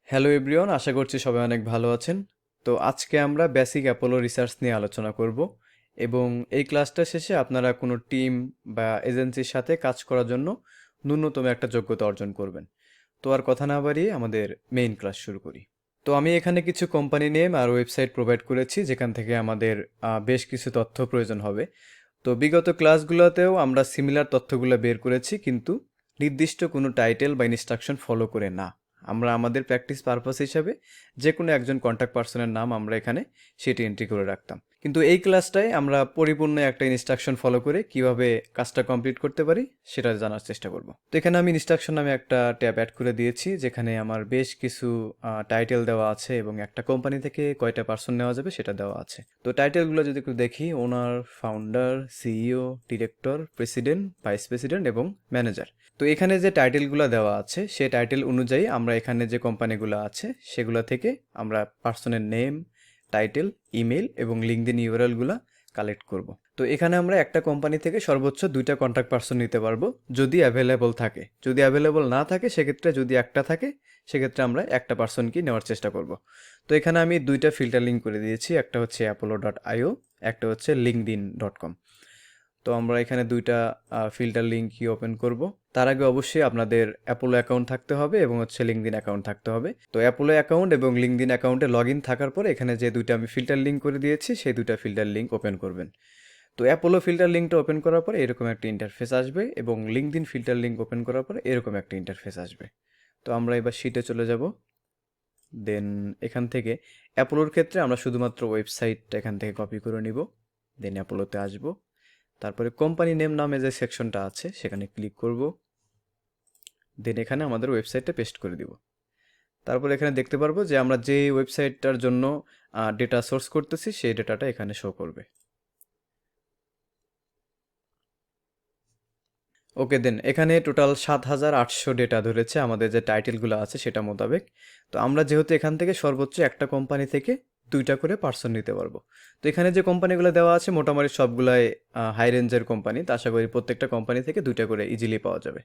Hello everyone, আশা করছি সবাই অনেক ভালো আছেন। তো আজকে আমরা বেসিক অ্যাপোলো রিসার্চ নিয়ে আলোচনা করব এবং এই ক্লাসটা শেষে আপনারা কোনো টিম বা এজেন্সির সাথে কাজ করার জন্য ন্যূনতম একটা যোগ্যতা অর্জন করবেন। তো আর কথা না বাড়িয়ে আমাদের মেইন ক্লাস শুরু করি। তো আমি এখানে কিছু কোম্পানি নেম আর ওয়েবসাইট প্রোভাইড করেছি যেখান থেকে আমাদের বেশ কিছু তথ্য প্রয়োজন হবে। তো বিগত ক্লাসগুলোতেও আমরা সিমিলার তথ্যগুলো বের করেছি, কিন্তু নির্দিষ্ট কোনো টাইটেল বা ইনস্ট্রাকশন ফলো করে না। আমরা আমাদের প্র্যাকটিস পারপাস হিসাবে যে কোনো একজন কন্ট্যাক্ট পার্সনের নাম আমরা এখানে সেটি এন্ট্রি করে রাখতাম, কিন্তু এই ক্লাসটায় আমরা পরিপূর্ণ একটা ইনস্ট্রাকশন ফলো করে কিভাবে কাজটা কমপ্লিট করতে পারি সেটা জানার চেষ্টা করব। তো এখানে আমি ইনস্ট্রাকশন নামে একটা ট্যাব অ্যাড করে দিয়েছি যেখানে আমার বেশ কিছু টাইটেল দেওয়া আছে এবং একটা কোম্পানি থেকে কয়টা পার্সন নেওয়া যাবে সেটা দেওয়া আছে। তো টাইটেলগুলো যদি একটু দেখি, owner, founder, CEO, director, president, vice president এবং ম্যানেজার। তো এখানে যে টাইটেলগুলো দেওয়া আছে সেই টাইটেল অনুযায়ী আমরা এখানে যে কোম্পানিগুলো আছে সেগুলো থেকে আমরা পার্সনের নেম, টাইটেল, ইমেল এবং লিঙ্কডিন ইউআরএলগুলো কালেক্ট করব। তো এখানে আমরা একটা কোম্পানি থেকে সর্বোচ্চ 2টা কন্ট্যাক্ট পার্সন নিতে পারবো যদি অ্যাভেলেবল থাকে। যদি অ্যাভেলেবল না থাকে সেক্ষেত্রে, যদি একটা থাকে সেক্ষেত্রে আমরা একটা পার্সনকেই নেওয়ার চেষ্টা করব। তো এখানে আমি 2টা ফিল্টার লিঙ্ক করে দিয়েছি, একটা হচ্ছে apollo.io, একটা হচ্ছে linkedin.com। তো আমরা এখানে 2টা ফিল্টার লিঙ্কই ওপেন করব। তার আগে অবশ্যই আপনাদের অ্যাপোলো অ্যাকাউন্ট থাকতে হবে এবং হচ্ছে লিঙ্কডিন অ্যাকাউন্ট থাকতে হবে। তো অ্যাপোলো অ্যাকাউন্ট এবং লিঙ্কডিন অ্যাকাউন্টে লগ ইন থাকার পরে এখানে যে 2টা আমি ফিল্টার লিঙ্ক করে দিয়েছি সেই 2টা ফিল্টার লিঙ্ক ওপেন করবেন। তো অ্যাপোলো ফিল্টার লিঙ্কটা ওপেন করার পরে এরকম একটা ইন্টারফেস আসবে এবং লিঙ্কডিন ফিল্টার লিঙ্ক ওপেন করার পরে এরকম একটা ইন্টারফেস আসবে। তো আমরা এবার শিটে চলে যাব। দেন এখান থেকে অ্যাপোলোর ক্ষেত্রে আমরা শুধুমাত্র ওয়েবসাইটটা এখান থেকে কপি করে নিব। দেন অ্যাপোলোতে আসবো, তারপরে কোম্পানি নেম নামে যে সেকশনটা আছে সেখানে ক্লিক করব। দেন এখানে আমাদের ওয়েবসাইটটা পেস্ট করে দিব। তারপর এখানে দেখতে পারবো যে আমরা যে ওয়েবসাইটটার জন্য ডেটা সোর্স করতেছি সেই ডেটাটা এখানে শো করবে। ওকে, দেন এখানে টোটাল 7,800 ডেটা ধরেছে আমাদের যে টাইটেলগুলো আছে সেটা মোতাবেক। তো আমরা যেহেতু এখান থেকে সর্বোচ্চ একটা কোম্পানি থেকে 2টা করে পার্সন নিতে পারবো। তো এখানে যে কোম্পানিগুলো দেওয়া আছে মোটামুটি সবগুলাই হাই রেঞ্জের কোম্পানি, তো আশা করি প্রত্যেকটা কোম্পানি থেকে 2টা করে ইজিলি পাওয়া যাবে।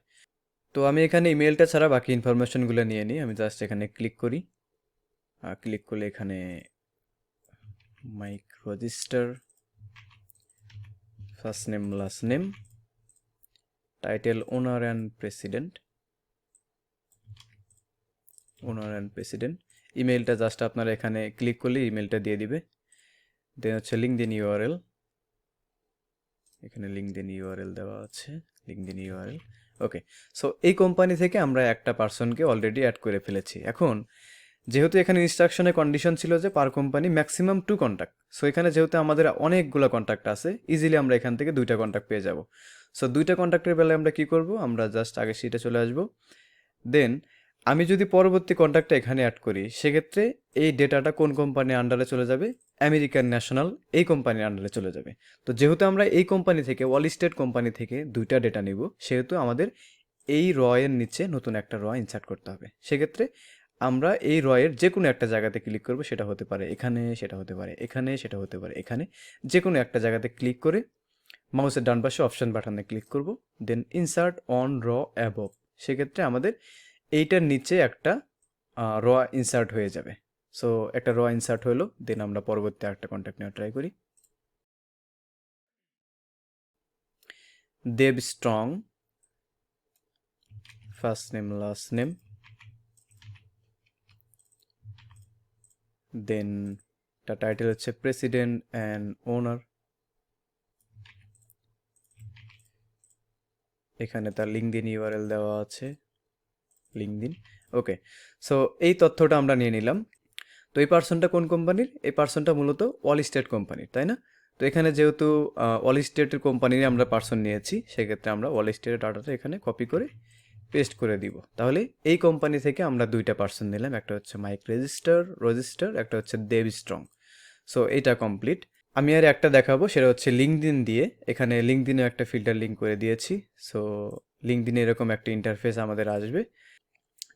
তো আমি এখানে ইমেলটা ছাড়া বাকি ইনফরমেশনগুলো নিয়ে নিই। আমি জাস্ট এখানে ক্লিক করি, ক্লিক করলে এখানে Mike register, first name last name, title owner and president, owner and president. ইমেলটা জাস্ট আপনারা এখানে ক্লিক করলে ইমেলটা দিয়ে দিবে। দেন হচ্ছে লিঙ্কডিন ইউআরএল, এখানে লিঙ্কডিন ইউআরএল দেওয়া আছে, লিঙ্কডিন ইউআরএল। ওকে, সো এই কোম্পানি থেকে আমরা একটা পার্সনকে অলরেডি অ্যাড করে ফেলেছি। এখন যেহেতু এখানে ইনস্ট্রাকশনে কন্ডিশন ছিল যে পার কোম্পানি ম্যাক্সিমাম 2 কন্ট্যাক্ট, সো এখানে যেহেতু আমাদের অনেকগুলো কন্ট্যাক্ট আছে ইজিলি আমরা এখান থেকে 2টা কন্ট্যাক্ট পেয়ে যাব। সো 2টা কন্ট্যাক্টের বেলায় আমরা কি করব, আমরা জাস্ট আগে সিটে চলে আসব। দেন আমি যদি পরবর্তী কন্ট্যাক্টটা এখানে অ্যাড করি সেক্ষেত্রে এই ডেটাটা কোন কোম্পানির আন্ডারে চলে যাবে, আমেরিকান ন্যাশনাল এই কোম্পানির আন্ডারে চলে যাবে। তো যেহেতু আমরা এই কোম্পানি থেকে, ওয়াল স্ট্রিট কোম্পানি থেকে 2টা ডেটা নিব, সেহেতু আমাদের এই র এর নিচে নতুন একটা র ইনসার্ট করতে হবে। সেক্ষেত্রে আমরা এই রয়ের যে কোনো একটা জায়গাতে ক্লিক করব, সেটা হতে পারে এখানে, সেটা হতে পারে এখানে, সেটা হতে পারে এখানে, যে কোনো একটা জায়গাতে ক্লিক করে মাউসের ডান পাশে অপশন বাটনে ক্লিক করব। দেন ইনসার্ট অন র অ্যাবভ, সেক্ষেত্রে আমাদের এইটার নিচে একটা র ইনসার্ট হয়ে যাবে। সো একটা র ইনসার্ট হলো। দেন আমরা পরবর্তী একটা কন্ট্যাক্ট নেওয়া ট্রাই করি। দেব strong, first name last name, then তার টাইটেল হচ্ছে প্রেসিডেন্ট অ্যান্ড ওনার, এখানে তার লিঙ্কডিন ইউআরএল দেওয়া আছে, লিঙ্কডিন। ওকে, সো এই তথ্যটা আমরা নিয়ে নিলাম। তো এই পার্সনটা কোন কোম্পানির, এই পার্সনটা মূলত ওয়াল স্ট্রিট কোম্পানির, তাই না? তো এখানে যেহেতু ওয়াল স্ট্রিটের কোম্পানির আমরা পার্সন নিয়েছি সেক্ষেত্রে আমরা ওয়াল স্ট্রিটের ডাটাটা এখানে কপি করে পেস্ট করে দিব। তাহলে এই কোম্পানি থেকে আমরা 2টা পার্সন নিলাম, একটা হচ্ছে মাইক রেজিস্টার, একটা হচ্ছে দেব স্ট্রং। সো এইটা কমপ্লিট। আমি আর একটা দেখাবো, সেটা হচ্ছে লিঙ্কডিন দিয়ে। এখানে লিঙ্কডিনে একটা ফিল্টার লিঙ্ক করে দিয়েছি। সো লিঙ্কডিনে এরকম একটা ইন্টারফেস আমাদের আসবে।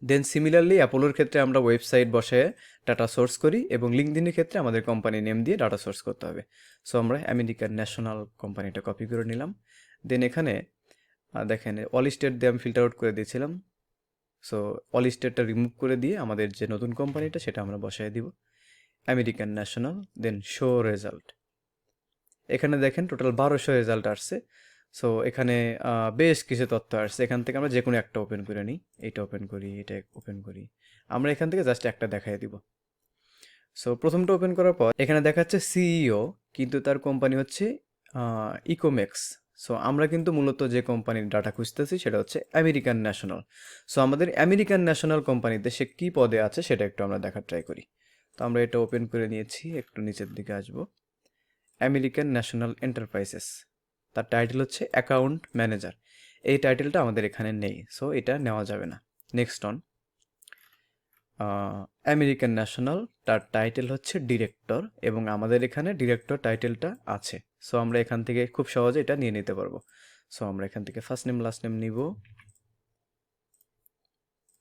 দেন সিমিলারলি অ্যাপোলোর ক্ষেত্রে আমরা ওয়েবসাইট বসায় ডাটা সোর্স করি এবং লিঙ্কডিনের ক্ষেত্রে আমাদের কোম্পানি নেম দিয়ে ডাটা সোর্স করতে হবে। সো আমরা আমেরিকান ন্যাশনাল কোম্পানিটা কপি করে নিলাম। দেন এখানে দেখেন অল স্টেট দিয়ে আমি ফিল্টার আউট করে দিয়েছিলাম। সো অল স্টেটটা রিমুভ করে দিয়ে আমাদের যে নতুন কোম্পানিটা সেটা আমরা বসায় দিব, আমেরিকান ন্যাশনাল, দেন শো রেজাল্ট। এখানে দেখেন টোটাল 1200 রেজাল্ট আসছে। সো এখানে বেশ কিছু তথ্য আসছে, এখান থেকে আমরা যে কোনো একটা ওপেন করে নিই, এটা ওপেন করি, এটা ওপেন করি, আমরা এখান থেকে জাস্ট একটা দেখাই দিব। সো প্রথমটা ওপেন করার পর এখানে দেখাচ্ছে সিইও, কিন্তু তার কোম্পানি হচ্ছে ইকোমেক্স। সো আমরা কিন্তু মূলত যে কোম্পানির ডাটা খুঁজতেছি সেটা হচ্ছে আমেরিকান ন্যাশনাল। সো আমাদের আমেরিকান ন্যাশনাল কোম্পানিতে সে কী পদে আছে সেটা একটু আমরা দেখার ট্রাই করি। তো আমরা এটা ওপেন করে নিয়েছি, একটু নিচের দিকে আসবো, আমেরিকান ন্যাশনাল এন্টারপ্রাইজেস, তার টাইটেল হচ্ছে অ্যাকাউন্ট ম্যানেজার। এই টাইটেলটা আমাদের এখানে নেই, সো এটা নেওয়া যাবে না। নেক্সট অন আমেরিকান ন্যাশনাল, তার টাইটেল হচ্ছে ডিরেক্টর, এবং আমাদের এখানে ডিরেক্টর টাইটেলটা আছে। সো আমরা এখান থেকে খুব সহজে এটা নিয়ে নিতে পারবো। সো আমরা এখান থেকে ফার্স্ট নেম লাস্ট নেম নিব,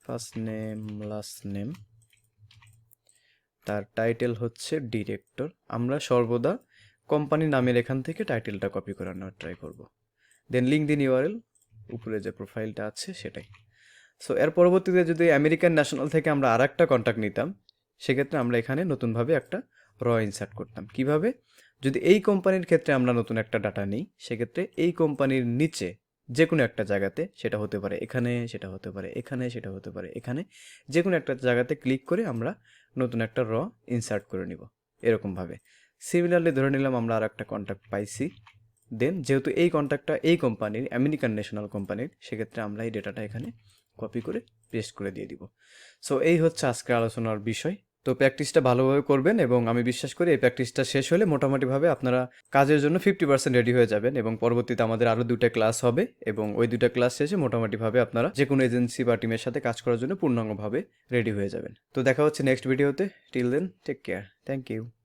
ফার্স্ট নেম লাস্ট নেম, তার টাইটেল হচ্ছে ডিরেক্টর। আমরা সর্বদা কোম্পানি নামের এখান থেকে টাইটেলটা কপি করে নেওয়ার ট্রাই করব। দেন লিঙ্কডইন ইউআরএল, উপরে যে প্রোফাইলটা আছে সেটাই। সো এর পরবর্তীতে যদি আমেরিকান ন্যাশনাল থেকে আমরা আর একটা কন্ট্যাক্ট নিতাম, সেক্ষেত্রে আমরা এখানে নতুনভাবে একটা ইনসার্ট করতাম। কিভাবে? যদি এই কোম্পানির ক্ষেত্রে আমরা নতুন একটা ডাটা নিই, সেক্ষেত্রে এই কোম্পানির নিচে যে কোনো একটা জায়গাতে, সেটা হতে পারে এখানে, সেটা হতে পারে এখানে, সেটা হতে পারে এখানে, যে কোনো একটা জায়গাতে ক্লিক করে আমরা নতুন একটা ইনসার্ট করে নিব এরকমভাবে। সিমিলারলি ধরে নিলাম আমরা আর একটা কন্ট্যাক্ট পাইছি, দেন যেহেতু এই কন্ট্যাক্টটা এই কোম্পানির, আমেরিকান ন্যাশনাল কোম্পানির, সেক্ষেত্রে আমরা এই ডেটাটা এখানে কপি করে পেস্ট করে দিয়ে দিব। সো এই হচ্ছে আজকের আলোচনার বিষয়। তো প্র্যাকটিসটা ভালোভাবে করবেন, এবং আমি বিশ্বাস করি এই প্র্যাকটিসটা শেষ হলে মোটামুটিভাবে আপনারা কাজের জন্য 50% রেডি হয়ে যাবেন, এবং পরবর্তীতে আমাদের আরও 2টা ক্লাস হবে, এবং ওই 2টা ক্লাস শেষে মোটামুটিভাবে আপনারা যে কোনো এজেন্সি বা টিমের সাথে কাজ করার জন্য পূর্ণাঙ্গভাবে রেডি হয়ে যাবেন। তো দেখা হচ্ছে নেক্সট ভিডিওতে। Till then, take care, thank you.